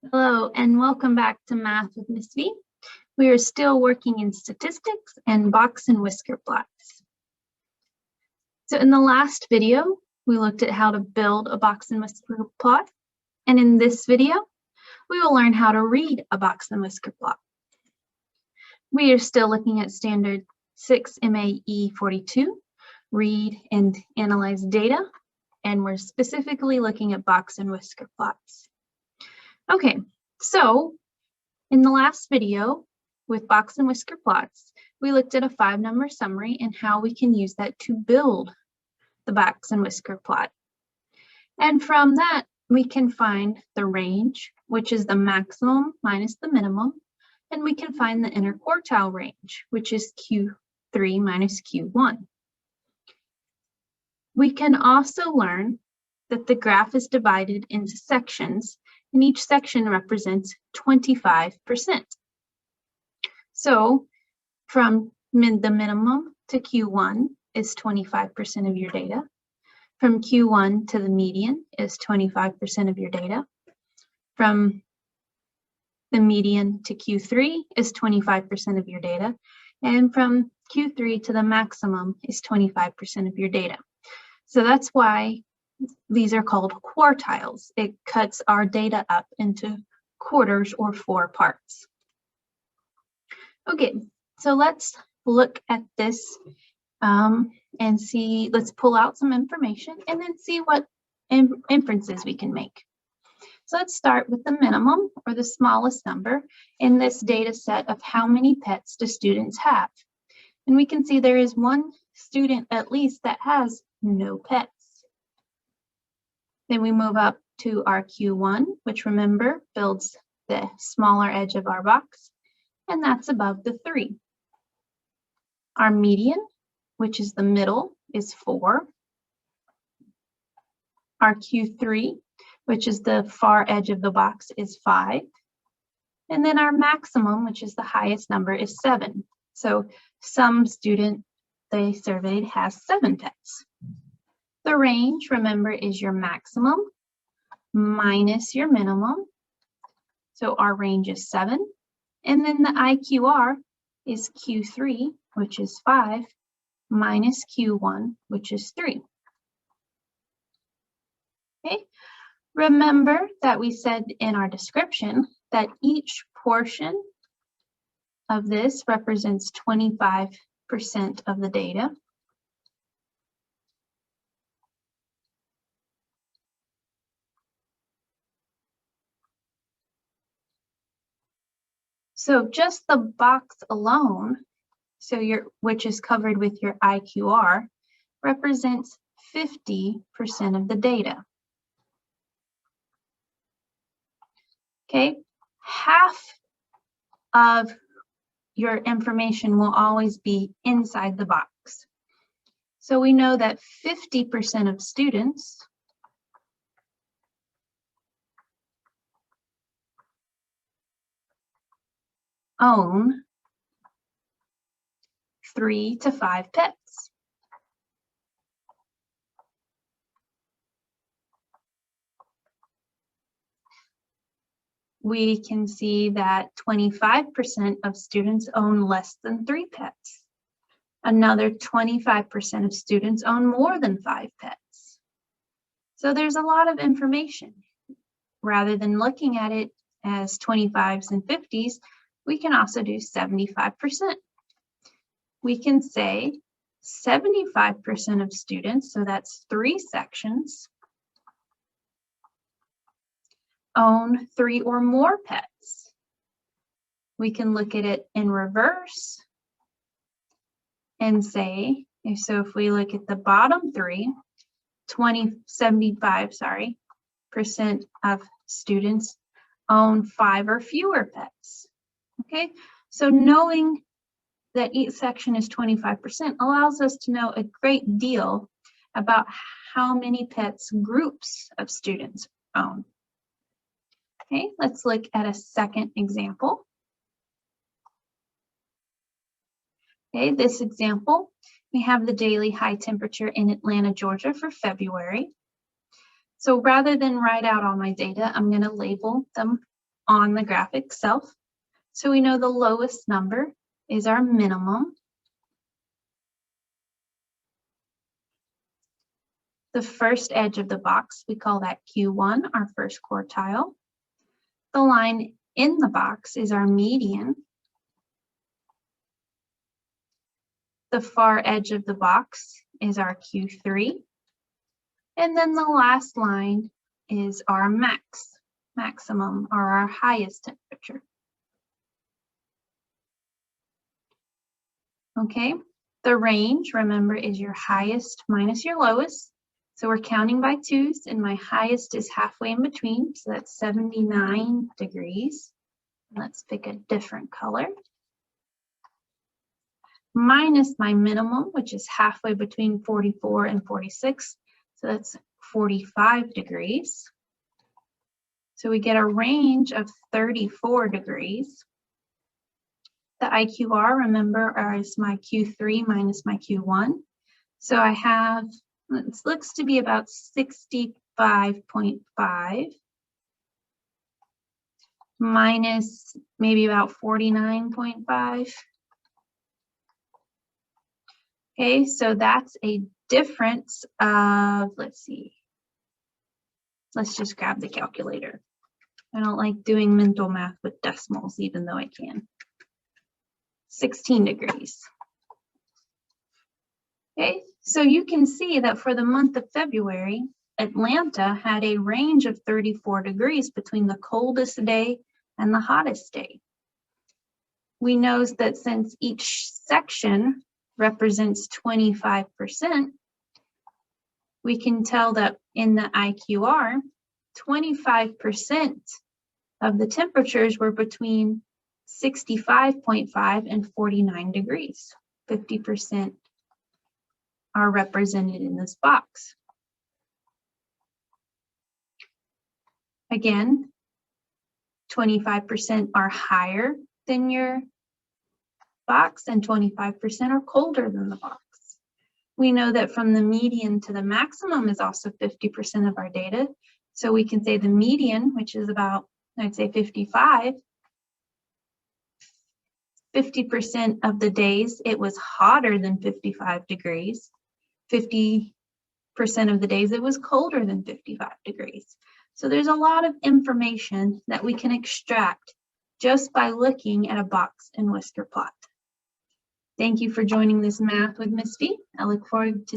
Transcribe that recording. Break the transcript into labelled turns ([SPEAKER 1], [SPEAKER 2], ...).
[SPEAKER 1] Hello, and welcome back to Math with Miss V. We are still working in statistics and box and whisker plots. So in the last video, we looked at how to build a box and whisker plot. And in this video, we will learn how to read a box and whisker plot. We are still looking at standard 6 MAE 42, read and analyze data. And we're specifically looking at box and whisker plots. Okay, so in the last video with box and whisker plots, we looked at a 5-number summary and how we can use that to build the box and whisker plot. And from that, we can find the range, which is the maximum minus the minimum, and we can find the interquartile range, which is Q3 minus Q1. We can also learn that the graph is divided into sections, and each section represents 25%. So from the minimum to Q1 is 25% of your data. From Q1 to the median is 25% of your data. From the median to Q3 is 25% of your data. And from Q3 to the maximum is 25% of your data. So that's why these are called quartiles. It cuts our data up into quarters or 4 parts. Okay, so let's look at this and see, let's pull out some information and then see what inferences we can make. So let's start with the minimum, or the smallest number in this data set of how many pets do students have. And we can see there is one student at least that has no pets. Then we move up to our Q1, which remember builds the smaller edge of our box, and that's above the 3. Our median, which is the middle, is 4. Our Q3, which is the far edge of the box, is 5. And then our maximum, which is the highest number, is 7. So some student they surveyed has 7 pets. The range, remember, is your maximum minus your minimum. So our range is 7. And then the IQR is Q3, which is 5, minus Q1, which is 3. Okay. Remember that we said in our description that each portion of this represents 25% of the data. So just the box alone, which is covered with your IQR, represents 50% of the data. Okay, half of your information will always be inside the box. So we know that 50% of students own 3 to 5 pets. We can see that 25% of students own less than 3 pets. Another 25% of students own more than 5 pets. So there's a lot of information. Rather than looking at it as 25s and 50s, we can also do 75%. We can say 75% of students, so that's 3 sections, own 3 or more pets. We can look at it in reverse and say, so if we look at the bottom 3, 75% of students own 5 or fewer pets. Okay, so knowing that each section is 25% allows us to know a great deal about how many pets groups of students own. Okay, let's look at a second example. Okay, this example, we have the daily high temperature in Atlanta, Georgia for February. So rather than write out all my data, I'm going to label them on the graph itself. So we know the lowest number is our minimum. The first edge of the box, we call that Q1, our first quartile. The line in the box is our median. The far edge of the box is our Q3. And then the last line is our maximum, or our highest temperature. Okay, the range, remember, is your highest minus your lowest. So we're counting by twos, and my highest is halfway in between, so that's 79 degrees. Let's pick a different color. Minus my minimum, which is halfway between 44 and 46, so that's 45 degrees. So we get a range of 34 degrees. The IQR, remember, is my Q3 minus my Q1. So I have, it looks to be about 65.5 minus maybe about 49.5. Okay, so that's a difference of, let's see, let's just grab the calculator. I don't like doing mental math with decimals, even though I can. 16 degrees. Okay, so you can see that for the month of February, Atlanta had a range of 34 degrees between the coldest day and the hottest day. We know that since each section represents 25%, we can tell that in the IQR, 25% of the temperatures were between 65.5 and 49 degrees. 50% are represented in this box. Again, 25% are higher than your box and 25% are colder than the box. We know that from the median to the maximum is also 50% of our data. So we can say the median, which is about, I'd say 55, 50% of the days it was hotter than 55 degrees. 50% of the days it was colder than 55 degrees. So there's a lot of information that we can extract just by looking at a box and whisker plot. Thank you for joining this math with Miss V. I look forward to